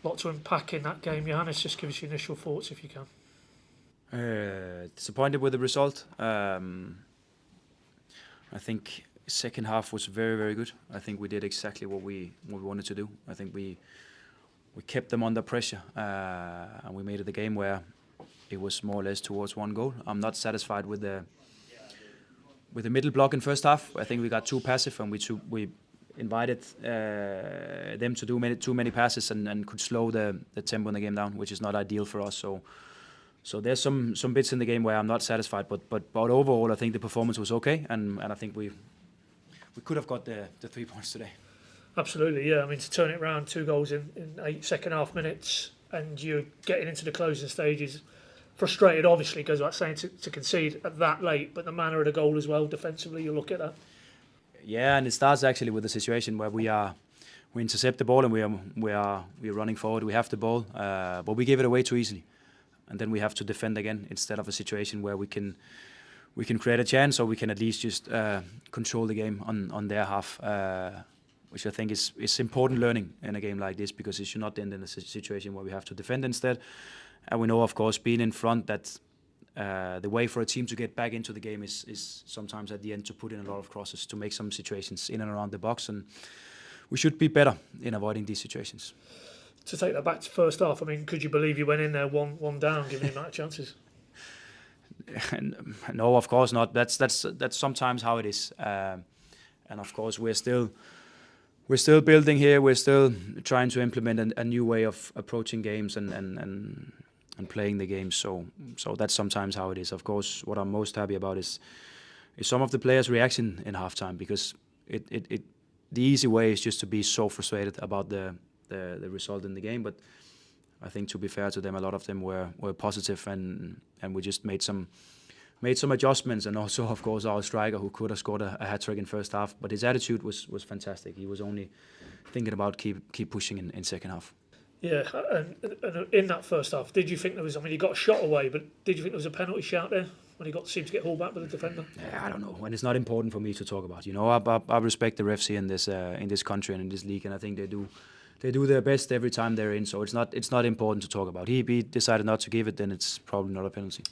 lot to unpack in that game. Johannes, just give us your initial thoughts if you can. Disappointed with the result. I think second half was very, very good. I think we did exactly what we wanted to do. I think we kept them under pressure, and we made it a game where it was more or less towards one goal. I'm not satisfied with the middle block in first half. I think we got too passive, and we invited them to do too many passes and could slow the tempo in the game down, which is not ideal for us. So there's some bits in the game where I'm not satisfied, but overall I think the performance was okay, and I think we could have got the 3 points today. Absolutely, yeah. I mean, to turn it around, 2 goals in 8 second half minutes, and you're getting into the closing stages. Frustrated, obviously, goes without saying, to concede at that late, but the manner of the goal as well, defensively, you look at that. Yeah, and it starts actually with the situation where we intercept the ball and we are running forward. We have the ball, but we give it away too easily, and then we have to defend again instead of a situation where we can create a chance, or we can at least just control the game on their half, which I think is important learning in a game like this, because it should not end in a situation where we have to defend instead. And we know, of course, being in front, that the way for a team to get back into the game is sometimes at the end to put in a lot of crosses to make some situations in and around the box, and we should be better in avoiding these situations. To take that back to first half, I mean, could you believe you went in there one down, given the amount of chances? No, of course not. That's sometimes how it is, and of course we're still building here. We're still trying to implement a new way of approaching games and playing the game. So that's sometimes how it is. Of course, what I'm most happy about is some of the players' reaction in halftime, because the easy way is just to be so frustrated about the result in the game. But I think, to be fair to them, a lot of them were positive, and we just made some adjustments, and also, of course, our striker, who could have scored a hat-trick in first half, but his attitude was fantastic. He was only thinking about keep pushing in second half. Yeah, and in that first half, did you think there was? I mean, he got a shot away, but did you think there was a penalty shout there when he seemed to get hauled back with the defender? Yeah, I don't know, and it's not important for me to talk about. I respect the refs here in this country and in this league, and I think they do their best every time they're in. So it's not important to talk about. He decided not to give it, then it's probably not a penalty.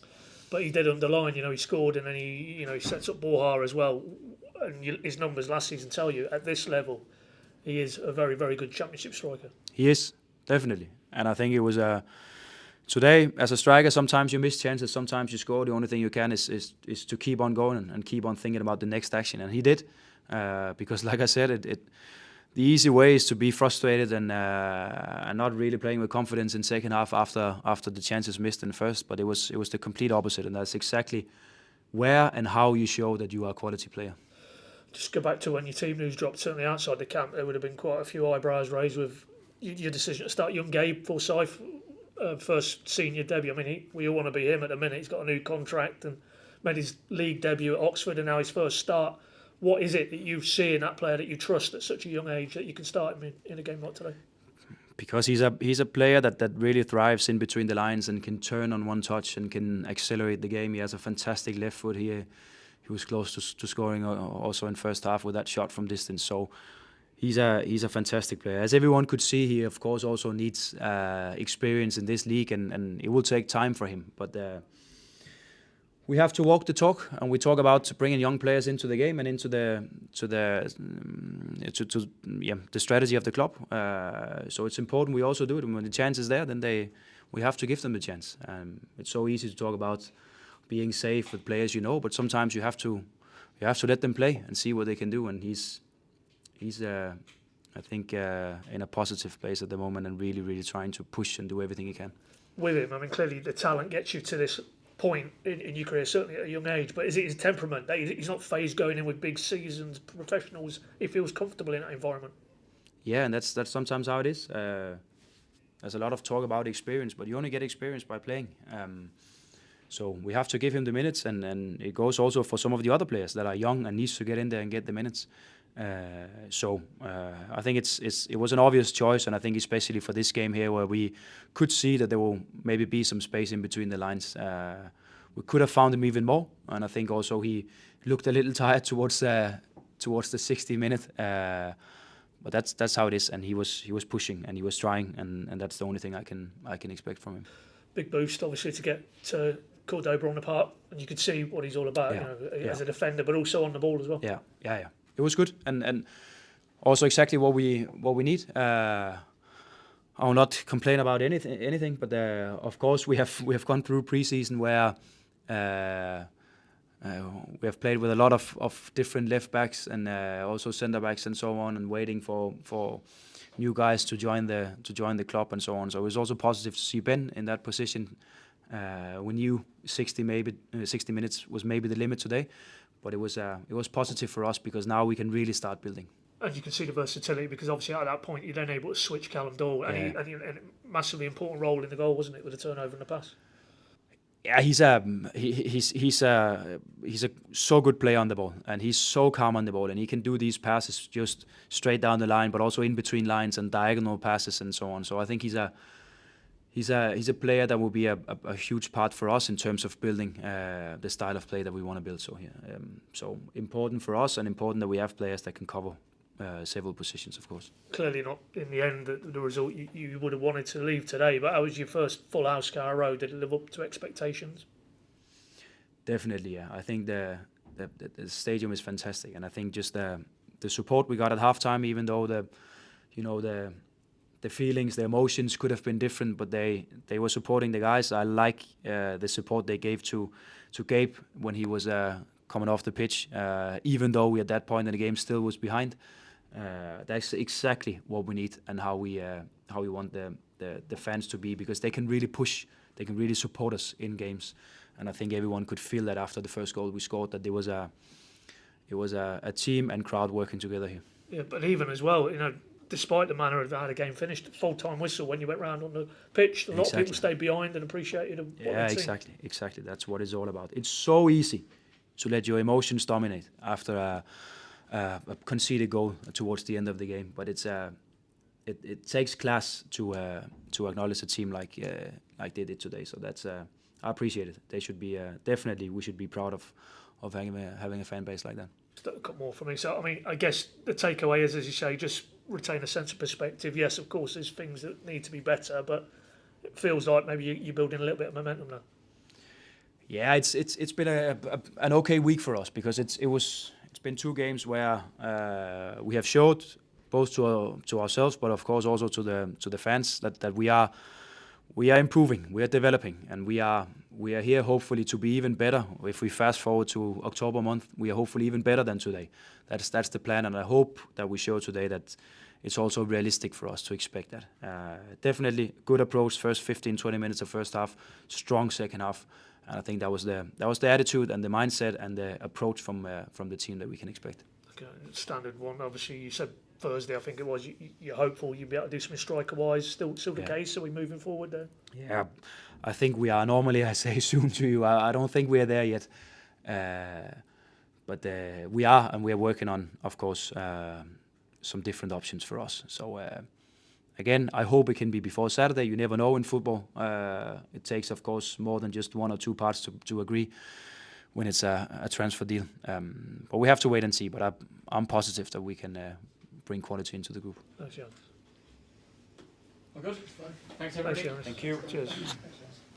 But he did underline. He scored, and then he sets up Borja as well. And his numbers last season tell you, at this level, he is a very, very good Championship striker. He is, definitely. And I think it was today, as a striker, sometimes you miss chances, sometimes you score. The only thing you can is to keep on going and keep on thinking about the next action. And he did, because, like I said, the easy way is to be frustrated and not really playing with confidence in second half after the chances missed in first. But it was the complete opposite, and that's exactly where and how you show that you are a quality player. Just go back to when your team news dropped, certainly outside the camp, there would have been quite a few eyebrows raised with your decision to start young Gabe Forsyth, first senior debut. I mean, we all want to be him at the minute. He's got a new contract and made his league debut at Oxford, and now his first start. What is it that you see in that player that you trust at such a young age that you can start him in a game like today? Because he's a player that really thrives in between the lines and can turn on one touch and can accelerate the game. He has a fantastic left foot here. He was close to scoring also in first half with that shot from distance. So he's a fantastic player. As everyone could see, he of course also needs experience in this league, and it will take time for him. But we have to walk the talk, and we talk about bringing young players into the game and into the strategy of the club. So it's important we also do it. And when the chance is there, then we have to give them the chance. It's so easy to talk about being safe with players, but sometimes you have to let them play and see what they can do. And he's I think in a positive place at the moment, and really, really trying to push and do everything he can. With him, I mean, clearly the talent gets you to this point in your career, certainly at a young age, but is it his temperament that he's not phased going in with big seasoned professionals? He feels comfortable in that environment. Yeah, and that's sometimes how it is. There's a lot of talk about experience, but you only get experience by playing. So we have to give him the minutes, and it goes also for some of the other players that are young and needs to get in there and get the minutes. I think it was an obvious choice, and I think especially for this game here, where we could see that there will maybe be some space in between the lines, we could have found him even more. And I think also he looked a little tired towards the 60 minute. but that's how it is. And he was pushing and he was trying, and that's the only thing I can expect from him. Big boost, obviously, to get to Cordoba on the park, and you could see what he's all about, as a defender, but also on the ball as well. Yeah. It was good, and also exactly what we need. I will not complain about anything, but of course we have gone through preseason where we have played with a lot of different left backs and also centre backs and so on, and waiting for new guys to join the club and so on. So it was also positive to see Ben in that position. We knew 60 minutes was maybe the limit today, but it was positive for us because now we can really start building. And you can see the versatility because obviously at that point you're then able to switch Callum Doyle, and he a massively important role in the goal, wasn't it, with the turnover and the pass? Yeah, he's a so good player on the ball, and he's so calm on the ball, and he can do these passes just straight down the line, but also in between lines and diagonal passes and so on. So I think he's a player that will be a huge part for us in terms of building the style of play that we want to build. So important for us, and important that we have players that can cover several positions, of course. Clearly not in the end the result you would have wanted to leave today, but how was your first full house Carrow Road? Did it live up to expectations? Definitely, yeah. I think the stadium is fantastic, and I think just the support we got at halftime, even though the feelings, the emotions could have been different, but they were supporting the guys. I like the support they gave to Gabe when he was coming off the pitch, even though we at that point in the game still was behind. That's exactly what we need and how we want the fans to be, because they can really push, they can really support us in games, and I think everyone could feel that after the first goal we scored, that it was a team and crowd working together here. Yeah, but even as well, despite the manner of how the game finished, full-time whistle when you went round on the pitch, a lot of people stayed behind and appreciated what they'd seen. Exactly. That's what it's all about. It's so easy to let your emotions dominate after a conceded goal towards the end of the game, but it takes class to acknowledge a team like they did today. So that's I appreciate it. They should be definitely, we should be proud of having a fan base like that. A couple more for me. So I mean, I guess the takeaway is, as you say, just retain a sense of perspective. Yes, of course, there's things that need to be better, but it feels like maybe you're building a little bit of momentum now. Yeah, it's been an okay week for us, because it's been 2 games where we have showed both to ourselves, but of course also to the fans that we are improving, we are developing, and we are here hopefully to be even better. If we fast forward to October month, we are hopefully even better than today. That's the plan, and I hope that we show today that it's also realistic for us to expect that. Definitely good approach first 15-20 minutes of first half, strong second half. And I think that was the attitude and the mindset and the approach from the team that we can expect. Okay, standard one. Obviously, you said Thursday, I think it was. You're hopeful you'll be able to do something striker-wise. Still the case. Are we moving forward there? Yeah, I think we are. Normally, I say soon to you. I don't think we are there yet, but we are, and we are working on, of course, some different options for us. So. Again, I hope it can be before Saturday. You never know in football. It takes, of course, more than just 1 or 2 parts to agree when it's a transfer deal. But we have to wait and see. But I'm positive that we can bring quality into the group. Thanks, Jan. Well, good. Thanks, everybody. Thanks, Johannes. Thank you. Cheers.